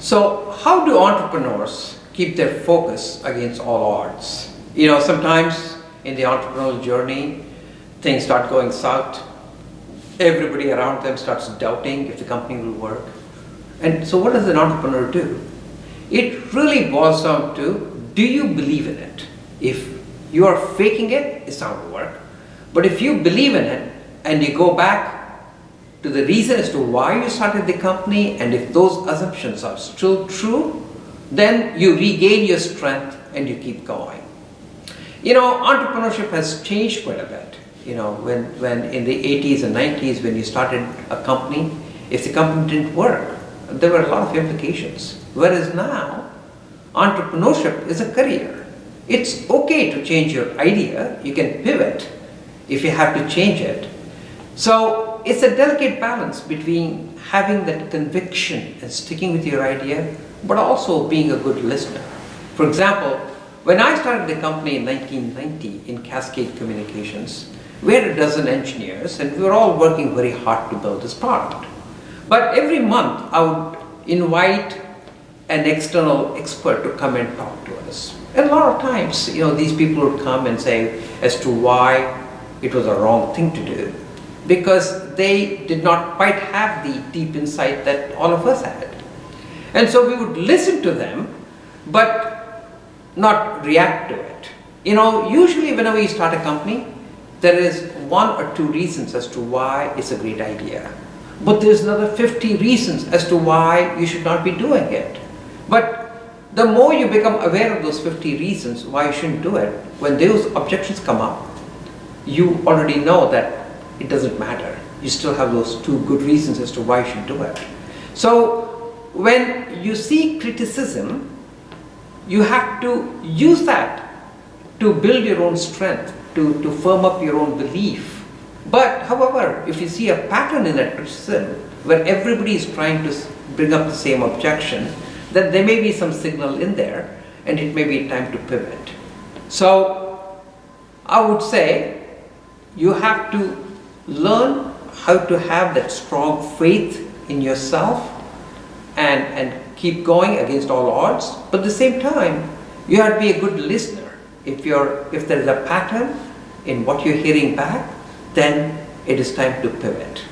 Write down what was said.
So how do entrepreneurs keep their focus against all odds? Sometimes in the entrepreneurial journey, things start going south. Everybody around them starts doubting if the company will work. And so what does an entrepreneur do? It really boils down to, do you believe in it? If you are faking it, it's not going to work. But if you believe in it and you go back to the reason as to why you started the company, and if those assumptions are still true, then you regain your strength and you keep going. Entrepreneurship has changed quite a bit. When in the 80s and 90s, when you started a company, if the company didn't work, there were a lot of implications. Whereas now, entrepreneurship is a career. It's okay to change your idea. You can pivot if you have to change it. So it's a delicate balance between having that conviction and sticking with your idea, but also being a good listener. For example, when I started the company in 1990 in Cascade Communications, we had a dozen engineers and we were all working very hard to build this product. But every month I would invite an external expert to come and talk to us. And a lot of times, these people would come and say as to why it was a wrong thing to do, because they did not quite have the deep insight that all of us had. And so we would listen to them, but not react to it. Usually whenever you start a company, there is one or two reasons as to why it's a great idea. But there's another 50 reasons as to why you should not be doing it. But the more you become aware of those 50 reasons why you shouldn't do it, when those objections come up, you already know that it doesn't matter. You still have those two good reasons as to why you should do it. So when you see criticism, you have to use that to build your own strength, to firm up your own belief. But however, if you see a pattern in that criticism where everybody is trying to bring up the same objection, then there may be some signal in there and it may be time to pivot. So I would say you have to learn how to have that strong faith in yourself and keep going against all odds. But at the same time, you have to be a good listener. If there is a pattern in what you're hearing back, then it is time to pivot.